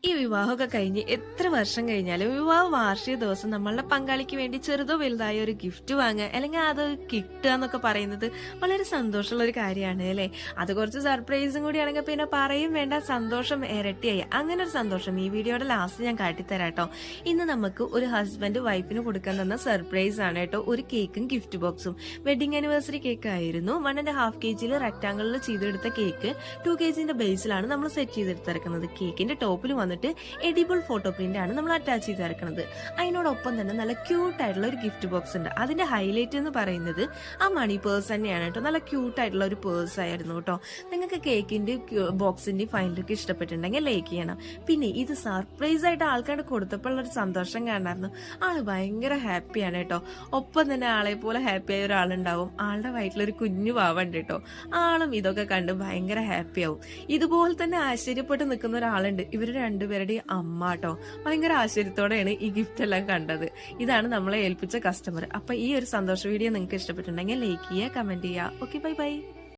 ഈ വിവാഹമൊക്കെ കഴിഞ്ഞ് എത്ര വർഷം കഴിഞ്ഞാലും വിവാഹ വാർഷിക ദിവസം നമ്മളുടെ പങ്കാളിക്ക് വേണ്ടി ചെറുതോ വലുതായ ഒരു ഗിഫ്റ്റ് വാങ്ങുക അല്ലെങ്കിൽ അത് കിട്ടുക എന്നൊക്കെ പറയുന്നത് വളരെ സന്തോഷമുള്ള ഒരു കാര്യമാണ് അല്ലേ. അത് കുറച്ച് സർപ്രൈസും കൂടി ആണെങ്കിൽ പിന്നെ പറയും വേണ്ട, സന്തോഷം ഇരട്ടിയായി. അങ്ങനെ ഒരു സന്തോഷം ഈ വീഡിയോയുടെ ലാസ്റ്റ് ഞാൻ കാട്ടിത്തരാം കേട്ടോ. ഇന്ന് നമുക്ക് ഒരു ഹസ്ബൻഡ് വൈഫിന് കൊടുക്കാൻ തന്ന സർപ്രൈസ് ആണ് കേട്ടോ, ഒരു കേക്കും ഗിഫ്റ്റ് ബോക്സും. വെഡിങ് ആനിവേഴ്സറി കേക്ക് ആയിരുന്നു. 1.5 kg റെക്ടാങ്കിളിൽ ചെയ്തെടുത്ത കേക്ക് 2 kg ബേസിലാണ് നമ്മൾ സെറ്റ് ചെയ്തെടുത്തിറക്കുന്നത്. കേക്കിന്റെ ടോപ്പിൽ വന്നിട്ട് എഡിബിൾ ഫോട്ടോ പ്രിന്റ് ആണ് നമ്മൾ അറ്റാച്ച് ചെയ്തിറക്കുന്നത്. അതിനോടൊപ്പം തന്നെ നല്ല ക്യൂട്ട് ആയിട്ടുള്ള ഒരു ഗിഫ്റ്റ് ബോക്സ് ഉണ്ട്. അതിന്റെ ഹൈലൈറ്റ് എന്ന് പറയുന്നത് ആ മണി പേഴ്സ് തന്നെയാണ് കേട്ടോ. നല്ല ക്യൂട്ട് ആയിട്ടുള്ള ഒരു പേഴ്സ് ആയിരുന്നു കേട്ടോ. നിങ്ങൾക്ക് കേക്കിന്റെ ബോക്സിന്റെ ഫൈനൽ ലുക്ക് ഇഷ്ടപ്പെട്ടിട്ടുണ്ടെങ്കിൽ ലൈക്ക് ചെയ്യണം. പിന്നെ ഇത് സർപ്രൈസ് ആയിട്ട് ആൾക്കാരുടെ കൊടുത്തപ്പോൾ ഒരു സന്തോഷം കാണാമായിരുന്നു. ആള് ഭയങ്കര ഹാപ്പിയാണ് കേട്ടോ. ഒപ്പം തന്നെ ആളെ പോലെ ഹാപ്പി ആയ ഒരാളുണ്ടാവും. ആളുടെ വയറ്റിലൊരു കുഞ്ഞു പാവുണ്ട് കേട്ടോ. ആളും ഇതൊക്കെ കണ്ട് ഭയങ്കര ഹാപ്പി ആവും. ഇതുപോലെ തന്നെ ആശ്ചര്യപ്പെട്ട് നിൽക്കുന്ന ഒരാളുണ്ട്. ഇവർ രണ്ടുപേരുടെയും അമ്മ കേട്ടോ. ഭയങ്കര ആശ്ചര്യത്തോടെയാണ് ഈ ഗിഫ്റ്റ് എല്ലാം കണ്ടത്. ഇതാണ് നമ്മളെ ഏൽപ്പിച്ച കസ്റ്റമർ. അപ്പൊ ഈ ഒരു സന്തോഷ വീഡിയോ നിങ്ങൾക്ക് ഇഷ്ടപ്പെട്ടിട്ടുണ്ടെങ്കിൽ ലൈക്ക് ചെയ്യുക, കമന്റ് ചെയ്യുക. Okay, bye bye.